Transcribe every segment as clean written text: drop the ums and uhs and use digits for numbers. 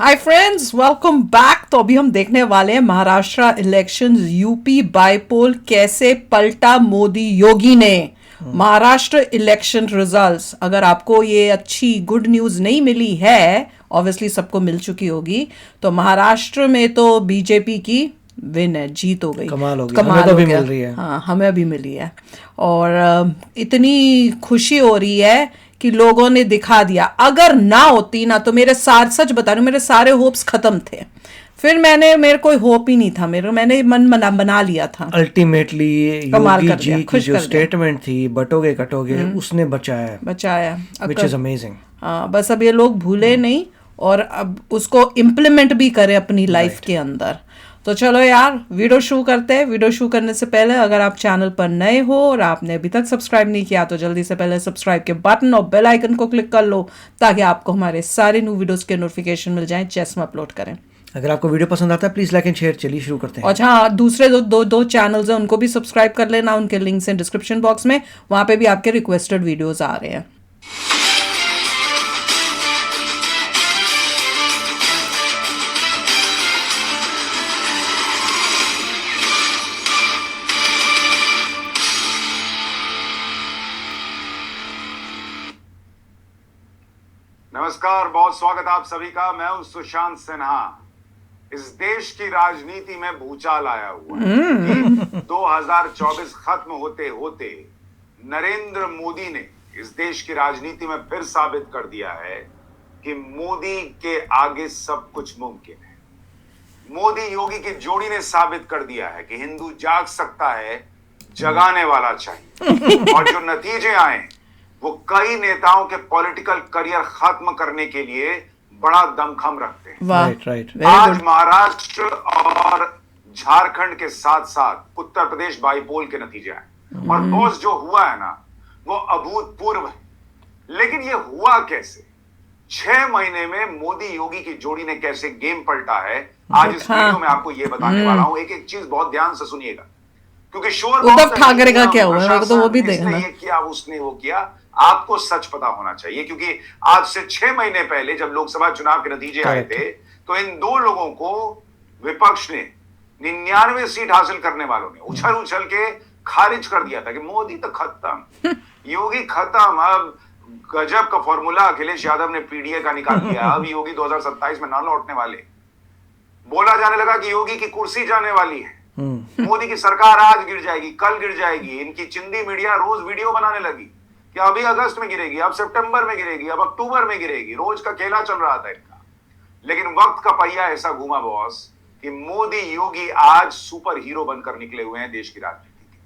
Hi friends, welcome back. तो अभी हम देखने वाले हैं महाराष्ट्र इलेक्शंस, यूपी बाईपोल कैसे पलटा मोदी योगी ने। महाराष्ट्र इलेक्शन रिजल्ट्स, अगर आपको ये अच्छी गुड न्यूज़ नहीं मिली है, ऑब्वियसली सबको मिल चुकी होगी, तो महाराष्ट्र में तो बीजेपी की विन है, जीत हो गई। कमाल हो गया, कमाल हमें तो हो भी गया। मिल रही है। हाँ, हमें अभी मिली है। और इतनी खुशी हो रही है कि लोगों ने दिखा दिया। अगर ना होती ना तो मेरे सारे, सच बता रही हूँ, मेरे सारे होप्स खत्म थे। फिर मेरे कोई होप ही नहीं था, मैंने मन बना लिया था। अल्टीमेटली कमाल योगी कर दिया, जी की खुश जो कर दिया। स्टेटमेंट थी, बटोगे कटोगे, उसने बचाया, बचाया, विच इज अमेजिंग। हाँ, बस अब ये लोग भूले नहीं और अब उसको इम्प्लीमेंट भी करें अपनी लाइफ के अंदर। तो चलो यार, वीडियो शुरू करते हैं। वीडियो शुरू करने से पहले अगर आप चैनल पर नए हो और आपने अभी तक सब्सक्राइब नहीं किया तो जल्दी से पहले सब्सक्राइब के बटन और बेल आइकन को क्लिक कर लो, ताकि आपको हमारे सारे न्यू वीडियोस के नोटिफिकेशन मिल जाएं जैसे हम अपलोड करें। अगर आपको वीडियो पसंद आता है प्लीज लाइक एंड शेयर। चलिए शुरू करते हैं। और हाँ, दूसरे दो चैनल्स हैं, उनको भी सब्सक्राइब कर लेना। उनके लिंक्स हैं डिस्क्रिप्शन बॉक्स में, वहां पे भी आपके रिक्वेस्टेड वीडियोस आ रहे हैं। नमस्कार, बहुत स्वागत आप सभी का। मैं हूं सुशांत सिन्हा। इस देश की राजनीति में भूचाल आया हुआ है। 2024 खत्म होते होते नरेंद्र मोदी ने इस देश की राजनीति में फिर साबित कर दिया है कि मोदी के आगे सब कुछ मुमकिन है। मोदी योगी की जोड़ी ने साबित कर दिया है कि हिंदू जाग सकता है, जगाने वाला चाहिए। और जो नतीजे आए वो कई नेताओं के पॉलिटिकल करियर खत्म करने के लिए बड़ा दमखम रखते हैं। राइट। आज महाराष्ट्र और झारखंड के साथ साथ उत्तर प्रदेश बाईपोल के नतीजे आए और बॉस जो हुआ है ना, वो अभूतपूर्व है। लेकिन ये हुआ कैसे? 6 महीने में मोदी योगी की जोड़ी ने कैसे गेम पलटा है, आज इस वीडियो में आपको ये बताने वाला हूं। एक एक चीज बहुत ध्यान से सुनिएगा, क्योंकि शोर उद्धव ठाकरे का क्या हुआ, तो वो भी देखना। ये किया, उसने वो किया, आपको सच पता होना चाहिए। क्योंकि आज से 6 महीने पहले जब लोकसभा चुनाव के नतीजे आए थे, तो इन दो लोगों को विपक्ष ने 99 सीट हासिल करने वालों ने उछल उछल के खारिज कर दिया था कि मोदी तो खत्म, योगी खत्म। अब गजब का फॉर्मूला अखिलेश यादव ने पीडीए का निकाल दिया। अब योगी 2027 में ना लौटने वाले। बोला जाने लगा कि योगी की कुर्सी जाने वाली है, मोदी की सरकार आज गिर जाएगी, कल गिर जाएगी। इनकी चिंदी मीडिया रोज वीडियो बनाने लगी कि अभी अगस्त में गिरेगी, अब सितंबर में गिरेगी, अब अक्टूबर में गिरेगी। रोज का खेला चल रहा था इनका। लेकिन वक्त का पहिया ऐसा घूमा बॉस कि मोदी योगी आज सुपर हीरो बनकर निकले हुए हैं देश की राजनीति के।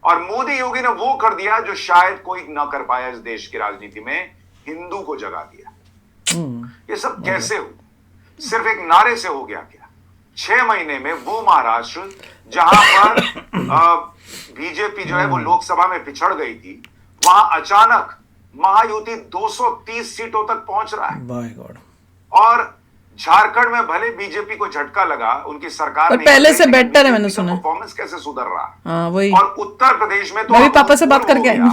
और मोदी योगी ने वो कर दिया जो शायद कोई ना कर पाया इस देश की राजनीति में, हिंदू को जगा दिया। ये सब कैसे हुआ? सिर्फ एक नारे से हो गया क्या? 6 महीने में वो महाराष्ट्र जहां पर बीजेपी जो है वो लोकसभा में पिछड़ गई थी, वहां अचानक महायुति 230 सीटों तक पहुंच रहा है। By God. और झारखंड में भले बीजेपी को झटका लगा, उनकी सरकार पर पहले से बेटर है, मैंने सुना। परफॉर्मेंस कैसे सुधर रहा है। हाँ, वही। और उत्तर प्रदेश में तो मैं भी पापा से बात करके आई हूं।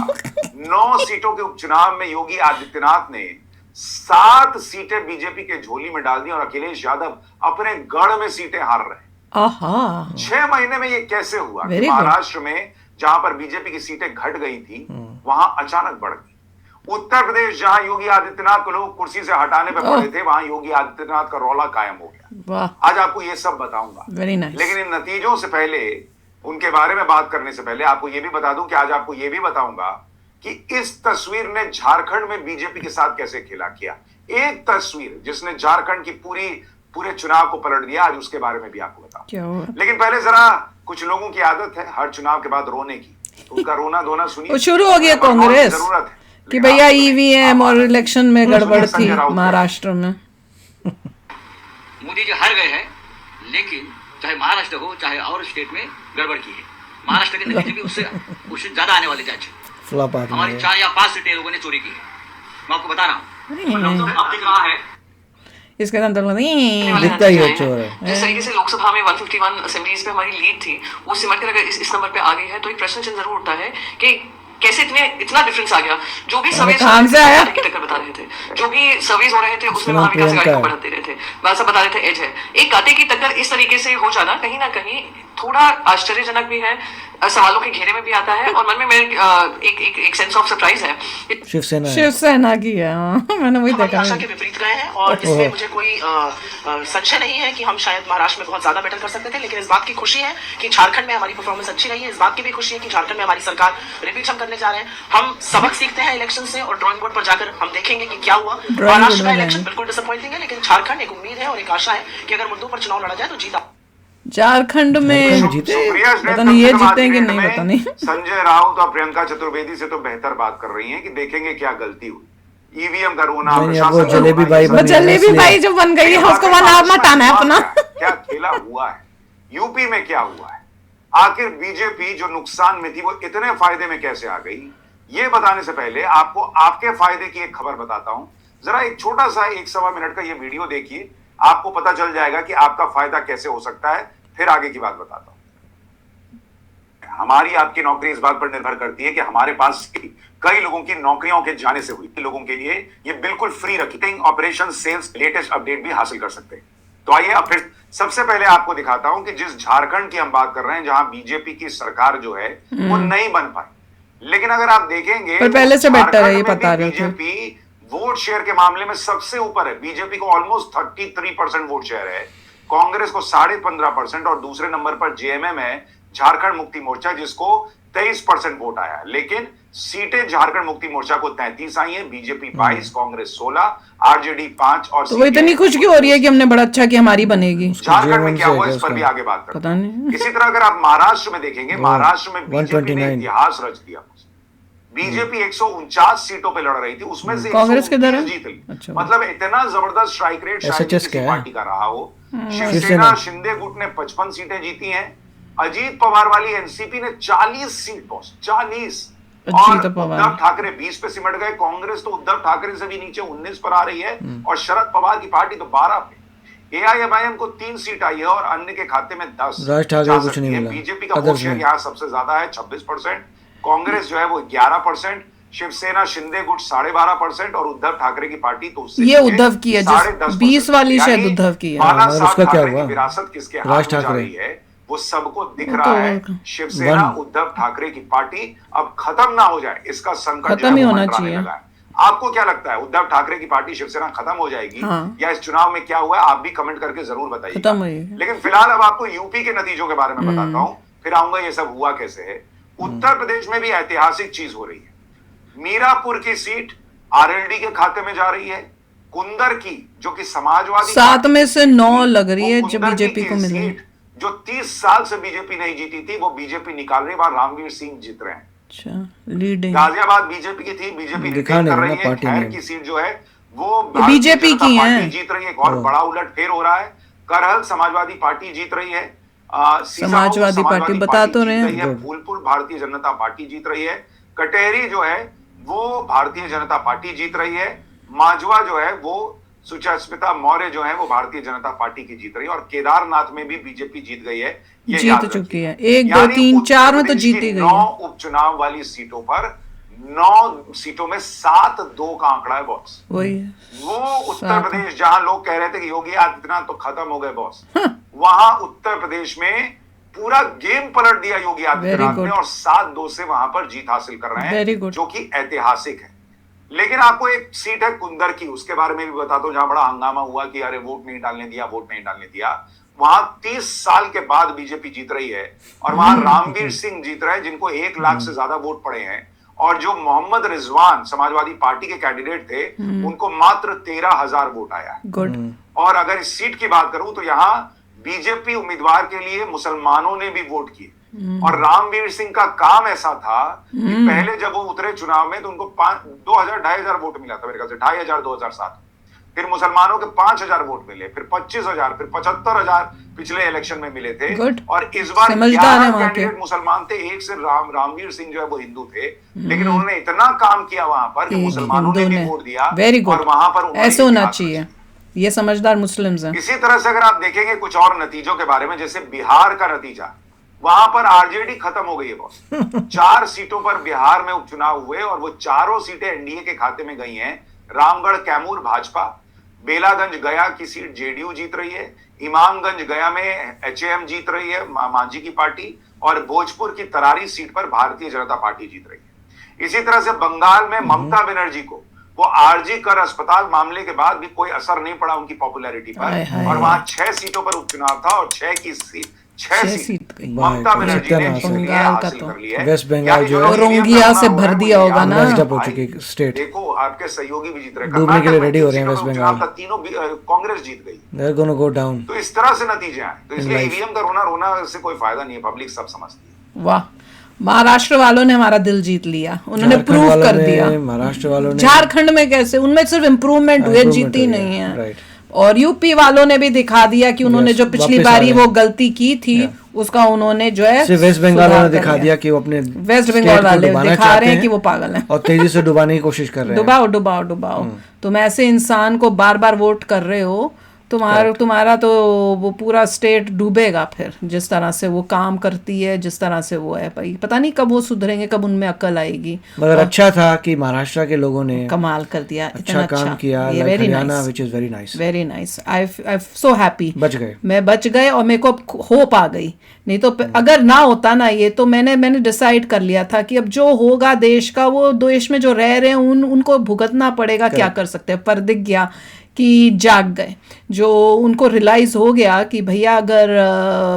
9 सीटों के उपचुनाव में योगी आदित्यनाथ ने 7 सीटें बीजेपी के झोली में डाल दी और अखिलेश यादव अपने गढ़ में सीटें हार रहे। 6 महीने में ये कैसे हुआ कि महाराष्ट्र में जहां पर बीजेपी की सीटें घट गई थी, वहां अचानक बढ़ गई। उत्तर प्रदेश जहां योगी आदित्यनाथ को लोग कुर्सी से हटाने पर पड़े थे, वहां योगी आदित्यनाथ का रौला कायम हो गया। आज आपको ये सब बताऊंगा। लेकिन इन नतीजों से पहले, उनके बारे में बात करने से पहले आपको ये भी बता दूं कि आज आपको ये भी बताऊंगा कि इस तस्वीर ने झारखंड में बीजेपी के साथ कैसे खेला किया। एक तस्वीर जिसने झारखंड की पूरे चुनाव को पलट दिया, आज उसके बारे में भी आपको बताऊं। लेकिन पहले जरा, कुछ लोगों की आदत है हर चुनाव के बाद रोने की, तो उनका रोना धोना सुनिए। शुरू हो गया कांग्रेस कि भैया ईवीएम और इलेक्शन में गड़बड़ थी महाराष्ट्र में। मोदी जी हार गए हैं, लेकिन चाहे महाराष्ट्र हो चाहे और स्टेट में गड़बड़ की है। महाराष्ट्र के नतीजे भी उससे ज्यादा आने वाले थे। हमारी 4 या 5 सीटें लोगों ने चोरी की है, मैं आपको बता रहा हूँ। अब दिख रहा है इसके अंदर दिखता ही अच्छा है। जिस तरीके से लोकसभा में 151 असेंबलीज पे हमारी लीड थी, वो सिमट कर अगर इस नंबर पे आ गई है, तो एक प्रश्न चिन्ह जरूर उठता है कि कैसे इतना डिफरेंस आ गया। जो भी समय कहां से आया की टक्कर बता रहे थे, जो भी सर्वेज हो रहे थे उसमें नाम महाविकास प्रियंका आघाड़ी को है। बढ़त दे रहे थे, वह सब बता रहे थे एज है। एक कांटे की टक्कर इस तरीके से हो जाना कहीं ना कहीं थोड़ा आश्चर्यजनक भी है, सवालों के घेरे में भी आता है, और मन में मेरे एक सेंस ऑफ सरप्राइज है। शिवसेना है। शिवसेना की है, हाँ, मैंने वही हमारी देखा आशा है। के विपरीत गए हैं और इसमें मुझे कोई संशय नहीं है कि हम शायद महाराष्ट्र में बहुत ज्यादा बेटर कर सकते थे, लेकिन इस बात की खुशी है कि झारखंड में हमारी परफॉर्मेंस अच्छी रही है। इस बात की भी खुशी है कि झारखंड में हमारी सरकार रिपीट हम करने जा रहे हैं। हम सबक सीखते हैं इलेक्शन से और ड्राइंग बोर्ड पर जाकर हम देखेंगे कि क्या हुआ। महाराष्ट्र का इलेक्शन बिल्कुल डिसअपॉइंटिंग है, लेकिन झारखंड एक उम्मीद है और एक आशा है कि अगर मुद्दों पर चुनाव लड़ा जाए तो जीता। झारखंड में झारखंड जीते। सुप्रिया पता नहीं ये जीतेंगे नहीं, में पता नहीं। संजय राउत और प्रियंका चतुर्वेदी से तो बेहतर बात कर रही हैं कि देखेंगे क्या गलती हुई। ईवीएम का रोना, नहीं, अब वो प्रशासन का जलेबी रोना, बाई ये सब बनी है, जलेबी इसलिए। बाई जो बन गई है उसको वहां हटाना है अपना। क्या खेला हुआ है यूपी में, क्या हुआ है आखिर? बीजेपी जो नुकसान में थी वो इतने फायदे में कैसे आ गई? ये बताने से पहले आपको आपके फायदे की एक खबर बताता हूं। जरा एक छोटा सा 1-1.25 मिनट का ये वीडियो देखिए, आपको पता चल जाएगा कि आपका फायदा कैसे हो सकता है। फिर आगे की बात बताता हूं। हमारी आपकी नौकरी इस बात पर निर्भर करती है कि हमारे पास कई लोगों की नौकरियों के जाने से हुई। लोगों के लिए ये बिल्कुल फ्री रखी ऑपरेशन सेल्स लेटेस्ट अपडेट भी हासिल कर सकते हैं। तो आइए अब फिर सबसे पहले आपको दिखाता हूं कि जिस झारखंड की हम बात कर रहे हैं, जहां बीजेपी की सरकार जो है वो नहीं बन पाई, लेकिन अगर आप देखेंगे पर पहले से बेटर है, ये झारखंड बता में रहे थे। बीजेपी वोट शेयर के मामले में सबसे ऊपर है। बीजेपी को ऑलमोस्ट 33% वोट शेयर है, कांग्रेस को 15.5% और दूसरे नंबर पर जेएमएम है, झारखंड मुक्ति मोर्चा, जिसको 23% वोट आया है। लेकिन सीटें झारखंड मुक्ति मोर्चा को 33 आई है, बीजेपी 22, कांग्रेस 16, आरजेडी 5 और तो वो इतनी खुश क्यों हो रही है कि हमने बड़ा अच्छा किया, हमारी बनेगी? झारखंड में क्या हुआ से इस पर भी उसका। आगे बात करते पता हैं। नहीं। इसी तरह अगर आप महाराष्ट्र में देखेंगे, महाराष्ट्र में बीजेपी ने 129 इतिहास रच दिया। बीजेपी 149 सीटों पे लड़ रही थी, उसमें से कांग्रेस किधर है? 129 जीत ली। अच्छा। मतलब इतना जबरदस्त स्ट्राइक रेट शायद SHS किसी क्या है? पार्टी का रहा हो। शिवसेना शिवसेना। शिंदे गुट ने 55 सीटें जीती हैं। अजीत पवार वाली एनसीपी ने 40 सीट, बॉस 40। और अजीत पवार। उद्धव ठाकरे 20 पे सिमट गए। कांग्रेस तो उद्धव ठाकरे से भी नीचे 19 पर आ रही है, और शरद पवार की पार्टी तो 12 पे। एआईएमआईएम को 3 सीट आई है और अन्य के खाते में 10 राज ठाकरे जा कुछ सकती नहीं है। मिला। बीजेपी का वोट Others शेयर में। यहाँ सबसे ज्यादा है 26%, कांग्रेस जो है वो 11%, शिवसेना शिंदे गुट 12.5% और उद्धव ठाकरे की पार्टी तो उससे ये नीचे उद्धव की है, जिस 10.5%। 20 वाली शायद यानी उद्धव की है। बाला और साहब उसका क्या ठाकरे हुआ? की विरासत किसके हाथ राज में जा ठाकरे। रही है वो सबको दिख वो रहा तो है। शिवसेना वन। उद्धव ठाकरे की पार्टी अब खत्म ना हो जाए, इसका संकट जो खत्म है ही वो होना मंडराने चाहिए। लगा है। आपको क्या लगता है, उद्धव ठाकरे की पार्टी शिवसेना खत्म हो जाएगी, हाँ। या इस चुनाव में क्या हुआ है? आप भी कमेंट करके जरूर बताइए। खत्म हुई। लेकिन फिलहाल अब आपको यूपी के नतीजों के बारे में बताता हूं, फिर आऊंगा ये सब हुआ कैसे है। उत्तर प्रदेश में भी ऐतिहासिक चीज हो रही है। मीरापुर की सीट आरएलडी के खाते में जा रही है। कुंदर की, जो कि समाजवादी 7 में से 9 लग रही है वो जो कुंदर बीजेपी की को मिल रही है। सीट जो 30 साल से बीजेपी नहीं जीती थी, वो बीजेपी निकाल रही है। वहां रामवीर सिंह जीत रहे हैं। अच्छा, लीडिंग गाजियाबाद बीजेपी की थी, बीजेपी दिखा रिटेन नहीं कर ना रही है। पार्टी खैर में। की सीट जो है वो भारतीय बीजेपी जनता की पार्टी है। जीत रही है। एक और बड़ा उलटफेर हो रहा है। करहल समाजवादी पार्टी जीत रही है। सीसामऊ समाजवादी पार्टी बता तो जीत रहे हैं। रही है। फूलपुर भारतीय जनता पार्टी जीत रही है। कटेहरी जो है वो भारतीय जनता पार्टी जीत रही है। माजवा जो है वो सुचिस्मिता मौर्य जो है वो भारतीय जनता पार्टी की जीत रही है। और केदारनाथ में भी बीजेपी जीत गई है, ये जीत याद चुकी रखिए। है। 1, 2, यानी 3, उत्तर 4 में तो प्रदेश जीती की गई 9 है। उपचुनाव वाली सीटों पर 9 सीटों में 7-2 का आंकड़ा है, बॉस। वही वो उत्तर 7। प्रदेश जहां लोग कह रहे थे कि योगी आदित्यनाथ तो खत्म हो गए, बॉस, वहां उत्तर प्रदेश में पूरा गेम पलट दिया योगी आदित्यनाथ good. ने, और 7-2 से वहां पर जीत हासिल कर रहे Very हैं, good. जो कि ऐतिहासिक है। लेकिन आपको एक सीट है कुंदर की, उसके बारे में भी बताता हूं, जहां बड़ा हंगामा हुआ कि अरे वोट नहीं डालने दिया, वोट नहीं डालने दिया। वहां 30 साल के बाद बीजेपी जीत रही है, और वहां रामवीर सिंह जीत रहे हैं, जिनको 1 लाख से ज्यादा वोट पड़े हैं। और जो मोहम्मद रिजवान समाजवादी पार्टी के कैंडिडेट थे, उनको मात्र 13,000 वोट आया है। गुड। और अगर इस सीट की बात करूं तो यहां बीजेपी उम्मीदवार के लिए मुसलमानों ने भी वोट किए। और रामवीर सिंह का काम ऐसा था कि पहले जब वो उतरे चुनाव में तो उनको 2,000-2,500 वोट मिला था, मेरे ख्याल से 2,500 2007। फिर मुसलमानों के 5,000 वोट मिले, फिर 25,000, फिर 75,000 पिछले इलेक्शन में मिले थे। Good. और इस बार समझदार है 11 वहाँ के। कैंडिडेट मुसलमान थे, एक से रामवीर सिंह जो है वो हिंदू थे, लेकिन उन्होंने इतना काम किया वहां पर कि एक मुसलमानों ने हिंदू भी ने। वोट दिया। वेरी और गुड। वहां पर उन्होंने ऐसे होना इतिहास चाहिए, रचा। ये समझदार मुस्लिम्स हैं। इसी तरह से अगर आप देखेंगे कुछ और नतीजों के बारे में, जैसे बिहार का नतीजा, वहां पर आरजेडी खत्म हो गई है, बॉस। 4 सीटों पर बिहार में उपचुनाव हुए और वो चारों सीटें एनडीए के खाते में गई हैं। रामगढ़ कैमूर भाजपा, बेलागंज गया की सीट जेडीयू जीत रही है, इमामगंज गया में एचएएम जीत रही है, मांझी की पार्टी, और भोजपुर की तरारी सीट पर भारतीय जनता पार्टी जीत रही है। इसी तरह से बंगाल में ममता बनर्जी को वो आरजी कर अस्पताल मामले के बाद भी कोई असर नहीं पड़ा उनकी पॉपुलैरिटी पर, और वहां 6 सीटों पर उपचुनाव था और 6 सीट ममता बनर्जी ने हासिल कर ली है। वेस्ट बंगाल जो है रोंगिया से भर दिया होगा ना, हो चुकी स्टेट। देखो आपके सहयोगी भी जीत रहे, डूबने के लिए रेडी हो रहे हैं वेस्ट बंगाल, तीनों कांग्रेस जीत गई, they are gonna go down. तो इस तरह से नतीजे आए, तो इसलिए ईवीएम का रोना से कोई फायदा नहीं है, पब्लिक सब समझती है। वाह, महाराष्ट्र वालों ने हमारा दिल जीत लिया, उन्होंने प्रूव कर दिया। महाराष्ट्र वालों ने, झारखंड में कैसे, उनमें सिर्फ इम्प्रूवमेंट हुए, जीती नहीं है। और यूपी वालों ने भी दिखा दिया कि उन्होंने जो पिछली बारी वो गलती की थी उसका उन्होंने जो है, वेस्ट बंगाल वालों ने दिखा दिया कि वो अपने वेस्ट बंगाल वाले दिखा रहे हैं कि वो पागल हैं और तेजी से डुबाने की कोशिश कर रहे हैं। डुबाओ डुबाओ डुबाओ। तुम ऐसे इंसान को बार बार वोट कर रहे हो, तुम्हारा तो वो पूरा स्टेट डूबेगा फिर, जिस तरह से वो काम करती है, जिस तरह से वो है भाई, पता नहीं कब वो सुधरेंगे, कब उनमें अकल आएगी। मगर अच्छा था कि महाराष्ट्र के लोगों ने कमाल कर दिया, अच्छा काम किया, very nice, which is very nice, very nice. I so happy, बच गए, मैं बच गए और मेरे को होप आ गई। नहीं तो अगर ना होता ना ये, तो मैंने डिसाइड कर लिया था कि अब जो होगा देश का, वो देश में जो रह रहे हैं उनको भुगतना पड़ेगा, क्या कर सकते हैं। पर दिख गया कि जाग गए, जो उनको रियलाइज हो गया कि भैया अगर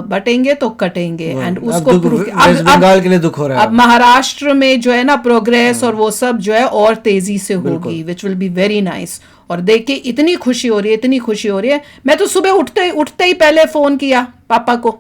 बटेंगे तो कटेंगे, एंड उसको वेस्ट बंगाल के लिए दुख हो रहा है। अब महाराष्ट्र में जो है ना प्रोग्रेस और वो सब जो है और तेजी से होगी, which will be very nice. और देख के इतनी खुशी हो रही है, इतनी खुशी हो रही है। मैं तो सुबह उठते ही पहले फोन किया पापा को,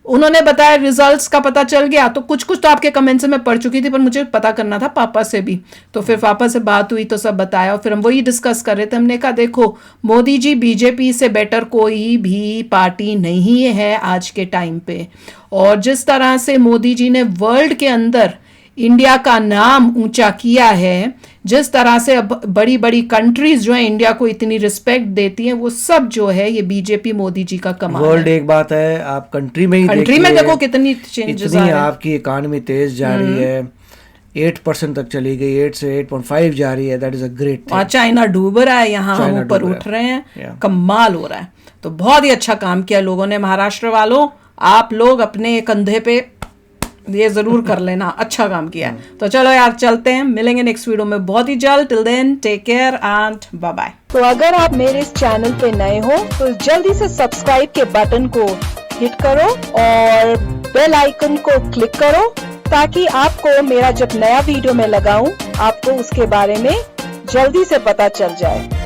उन्होंने बताया, रिजल्ट्स का पता चल गया। तो कुछ तो आपके कमेंट्स में पढ़ चुकी थी, पर मुझे पता करना था पापा से भी, तो फिर पापा से बात हुई तो सब बताया, और फिर हम वही डिस्कस कर रहे थे। हमने कहा देखो मोदी जी, बीजेपी से बेटर कोई भी पार्टी नहीं है आज के टाइम पे, और जिस तरह से मोदी जी ने वर्ल्ड के अंदर इंडिया का नाम ऊंचा किया है, जिस तरह से अब बड़ी बड़ी कंट्रीज जो है इंडिया को इतनी रिस्पेक्ट देती हैं, वो सब जो है ये बीजेपी मोदी जी का कमाल है। वर्ल्ड एक बात है, आप कंट्री में देखो कितनी चेंजेस आ रहे हैं। आपकी इकॉनमी तेज जा रही है, 8% तक चली गई, 8 से 8.5 जा रही है, that is a great thing. China डूब रहा है, यहाँ ऊपर उठ रहे हैं, कमाल हो रहा है। तो बहुत ही अच्छा काम किया लोगों ने। महाराष्ट्र वालों, आप लोग अपने कंधे पे ये जरूर कर लेना, अच्छा काम किया है। तो चलो यार चलते हैं, मिलेंगे नेक्स्ट वीडियो में बहुत ही जल्द। Till then take care and bye bye. तो अगर आप मेरे इस चैनल पे नए हो तो जल्दी से सब्सक्राइब के बटन को हिट करो और बेल आइकन को क्लिक करो, ताकि आपको मेरा जब नया वीडियो मैं लगाऊं आपको उसके बारे में जल्दी से पता चल जाए।